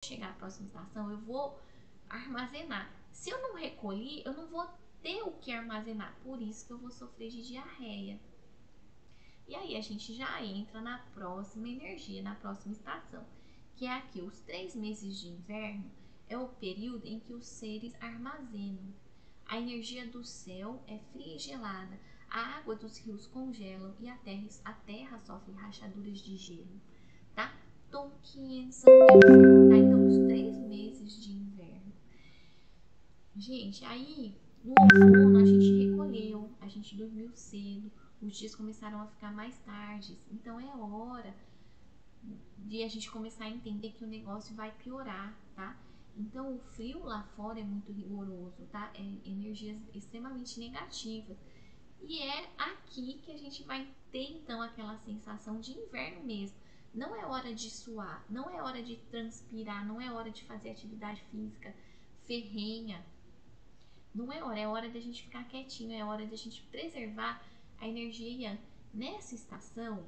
chegar à próxima estação, eu vou armazenar. Se eu não recolhi, eu não vou ter o que armazenar. Por isso que eu vou sofrer de diarreia. E aí a gente já entra na próxima energia, na próxima estação, que é aqui, os 3 meses de inverno é o período em que os seres armazenam. A energia do céu é fria e gelada, a água dos rios congelam e a terra sofre rachaduras de gelo, tá? Tolkien, São Paulo, tá? Então, os 3 meses de inverno. Gente, aí no outono a gente recolheu, a gente dormiu cedo, os dias começaram a ficar mais tardes, então é hora de a gente começar a entender que o negócio vai piorar, tá? Então o frio lá fora é muito rigoroso, tá? É energias extremamente negativas. E é aqui que a gente vai ter então aquela sensação de inverno mesmo. Não é hora de suar, não é hora de transpirar, não é hora de fazer atividade física ferrenha. Não é hora, é hora da gente ficar quietinho, é hora da gente preservar a energia yang. Nessa estação,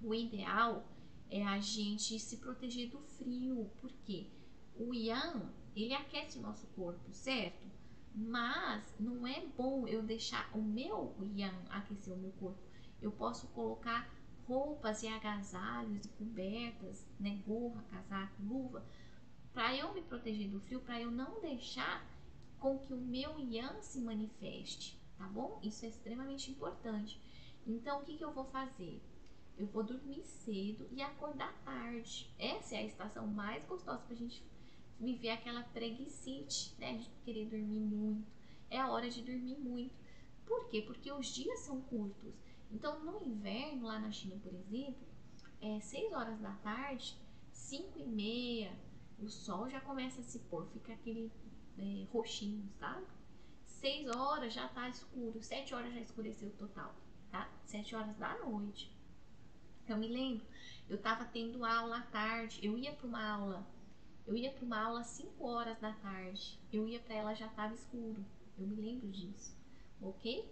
o ideal é a gente se proteger do frio, porque o yang, ele aquece o nosso corpo, certo? Mas não é bom eu deixar o meu yang aquecer o meu corpo. Eu posso colocar roupas e agasalhos e cobertas, né, gorra, casaco, luva, para eu me proteger do frio, para eu não deixar com que o meu yang se manifeste, tá bom? Isso é extremamente importante. Então, o que eu vou fazer? Eu vou dormir cedo e acordar tarde. Essa é a estação mais gostosa pra gente viver aquela preguicite, né? De querer dormir muito. É a hora de dormir muito. Por quê? Porque os dias são curtos. Então, no inverno, lá na China, por exemplo, 6 horas da tarde, 5 e meia, o sol já começa a se pôr, fica aquele roxinho, sabe? 6 horas já tá escuro, 7 horas já escureceu total, tá? 7 horas da noite. Eu me lembro, eu tava tendo aula à tarde, eu ia para uma aula às 5 horas da tarde, eu ia para ela já tava escuro, eu me lembro disso, ok?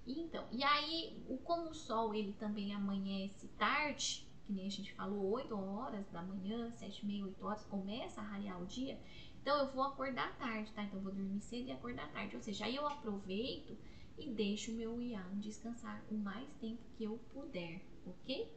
Então, e aí, como o sol ele também amanhece tarde, que nem a gente falou, 8 horas da manhã, 7 e meia, 8 horas, começa a raiar o dia, então eu vou acordar tarde, tá? Então eu vou dormir cedo e acordar tarde, ou seja, aí eu aproveito e deixo o meu yang descansar o mais tempo que eu puder, ok?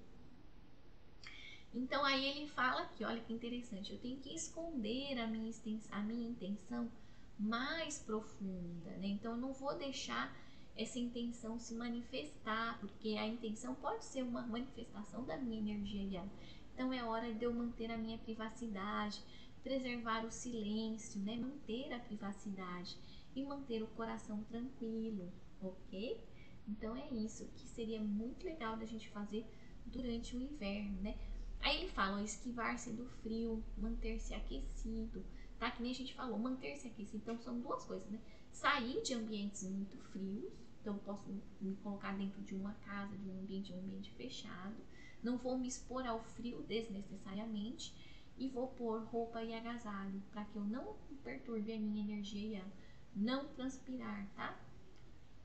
Então aí ele fala aqui, olha que interessante, eu tenho que esconder a minha intenção mais profunda, né? Então eu não vou deixar essa intenção se manifestar, porque a intenção pode ser uma manifestação da minha energia yang. Então é hora de eu manter a minha privacidade, preservar o silêncio, né? Manter a privacidade e manter o coração tranquilo, ok? Então é isso que seria muito legal da gente fazer durante o inverno, né? Aí ele fala, ó, esquivar-se do frio, manter-se aquecido, tá? Que nem a gente falou, manter-se aquecido. Então são duas coisas, né? Sair de ambientes muito frios, então eu posso me colocar dentro de uma casa, de um ambiente fechado. Não vou me expor ao frio desnecessariamente e vou pôr roupa e agasalho para que eu não perturbe a minha energia yang. Não transpirar, tá?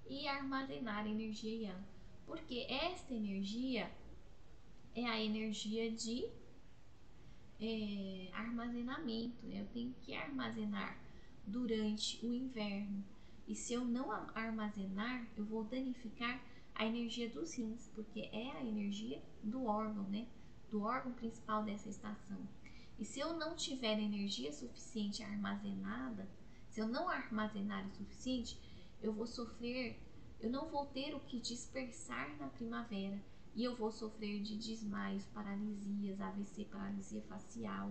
E armazenar energia yang, porque esta energia é a energia de armazenamento, né? Eu tenho que armazenar durante o inverno. E se eu não armazenar, eu vou danificar a energia dos rins, porque é a energia do órgão, né? Do órgão principal dessa estação. E se eu não tiver energia suficiente armazenada, se eu não armazenar o suficiente, eu vou sofrer, eu não vou ter o que dispersar na primavera. E eu vou sofrer de desmaios, paralisias, AVC, paralisia facial.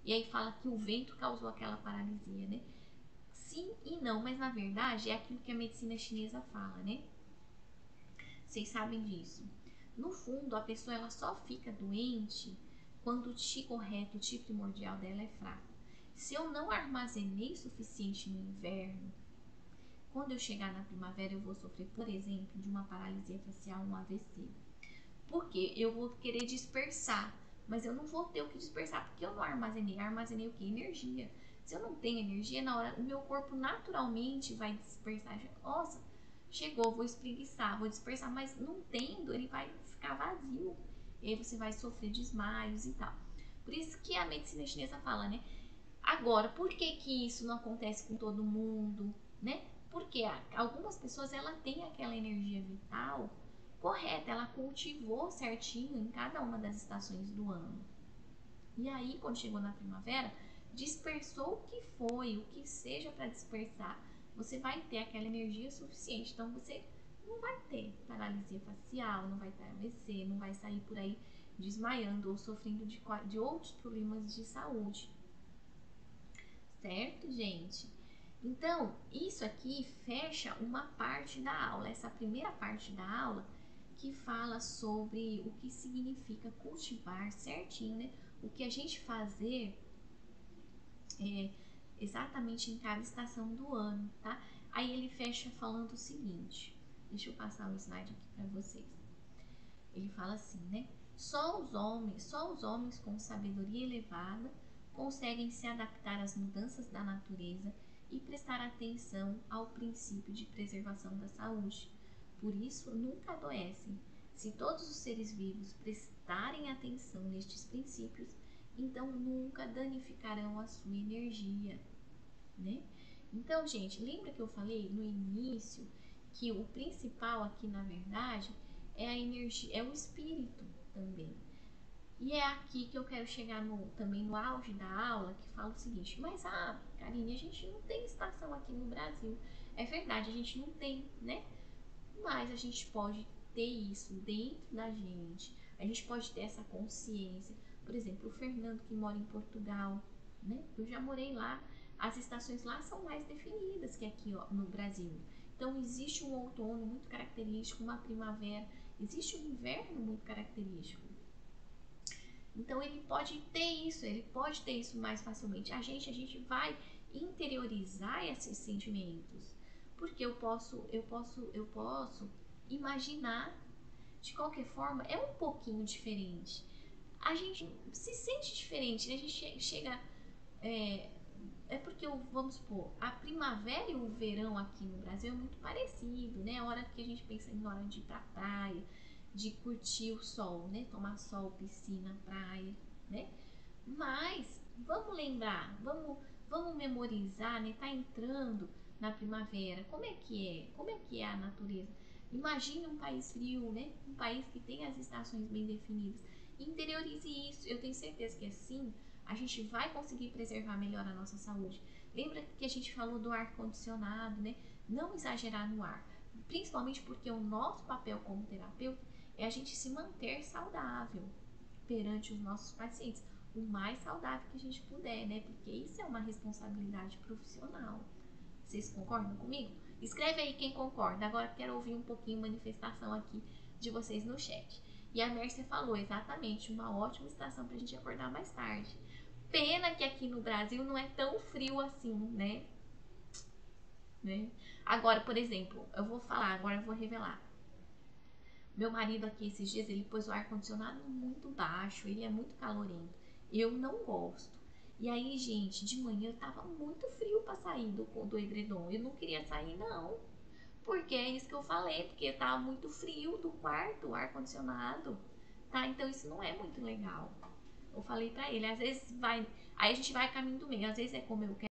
E aí fala que o vento causou aquela paralisia, né? Sim e não, mas na verdade é aquilo que a medicina chinesa fala, né? Vocês sabem disso. No fundo, a pessoa ela só fica doente quando o Qi correto, o Qi primordial dela é fraco. Se eu não armazenei suficiente no inverno, quando eu chegar na primavera eu vou sofrer, por exemplo, de uma paralisia facial, um AVC. Porque eu vou querer dispersar, mas eu não vou ter o que dispersar, porque eu não armazenei. Armazenei o que? Energia. Se eu não tenho energia, na hora o meu corpo naturalmente vai dispersar. Nossa, chegou, vou espreguiçar, vou dispersar, mas não tendo, ele vai ficar vazio. E aí você vai sofrer desmaios e tal. Por isso que a medicina chinesa fala, né? Agora, por que que isso não acontece com todo mundo, né? Porque algumas pessoas, ela tem aquela energia vital correta, ela cultivou certinho em cada uma das estações do ano. E aí, quando chegou na primavera, dispersou o que foi, o que seja para dispersar, você vai ter aquela energia suficiente. Então, você não vai ter paralisia facial, não vai ter AVC, não vai sair por aí desmaiando ou sofrendo de outros problemas de saúde. Certo, gente? Então, isso aqui fecha uma parte da aula, essa primeira parte da aula que fala sobre o que significa cultivar certinho, né? O que a gente fazer exatamente em cada estação do ano, tá? Aí ele fecha falando o seguinte, deixa eu passar o slide aqui para vocês. Ele fala assim, né? Só os homens com sabedoria elevada conseguem se adaptar às mudanças da natureza e prestar atenção ao princípio de preservação da saúde. Por isso, nunca adoecem. Se todos os seres vivos prestarem atenção nestes princípios, então nunca danificarão a sua energia, né? Então, gente, lembra que eu falei no início que o principal aqui, na verdade, é a energia, é o espírito também. E é aqui que eu quero chegar também no auge da aula, que fala o seguinte, mas Karine, a gente não tem estação aqui no Brasil. É verdade, a gente não tem, né? Mas a gente pode ter isso dentro da gente. A gente pode ter essa consciência. Por exemplo, o Fernando que mora em Portugal, né? Eu já morei lá. As estações lá são mais definidas que aqui no Brasil. Então existe um outono muito característico, uma primavera, existe um inverno muito característico. Então ele pode ter isso mais facilmente. A gente vai interiorizar esses sentimentos, porque eu posso imaginar. De qualquer forma, é um pouquinho diferente. A gente se sente diferente, né? A gente chega porque, vamos supor, a primavera e o verão aqui no Brasil é muito parecido, né? A hora que a gente pensa em hora de ir pra praia, de curtir o sol, né? Tomar sol, piscina, praia, né? Mas vamos lembrar, vamos memorizar, né? Tá entrando na primavera, como é que é? Como é que é a natureza? Imagine um país frio, né? Um país que tem as estações bem definidas. Interiorize isso, eu tenho certeza que assim a gente vai conseguir preservar melhor a nossa saúde. Lembra que a gente falou do ar-condicionado, né? Não exagerar no ar, principalmente porque o nosso papel como terapeuta é a gente se manter saudável perante os nossos pacientes, o mais saudável que a gente puder, né? Porque isso é uma responsabilidade profissional. Vocês concordam comigo? Escreve aí quem concorda. Agora quero ouvir um pouquinho manifestação aqui de vocês no chat. E a Mércia falou exatamente, uma ótima estação pra gente acordar mais tarde. Pena que aqui no Brasil não é tão frio assim, né? Agora, por exemplo, eu vou falar, agora eu vou revelar. Meu marido aqui esses dias, ele pôs o ar-condicionado muito baixo, ele é muito calorento. Eu não gosto. E aí, gente, de manhã tava muito frio pra sair do edredom. Eu não queria sair, não. Porque é isso que eu falei, porque tava muito frio do quarto, o ar-condicionado. Tá? Então isso não é muito legal. Eu falei pra ele, às vezes vai. Aí a gente vai caminho do meio, às vezes é como eu quero.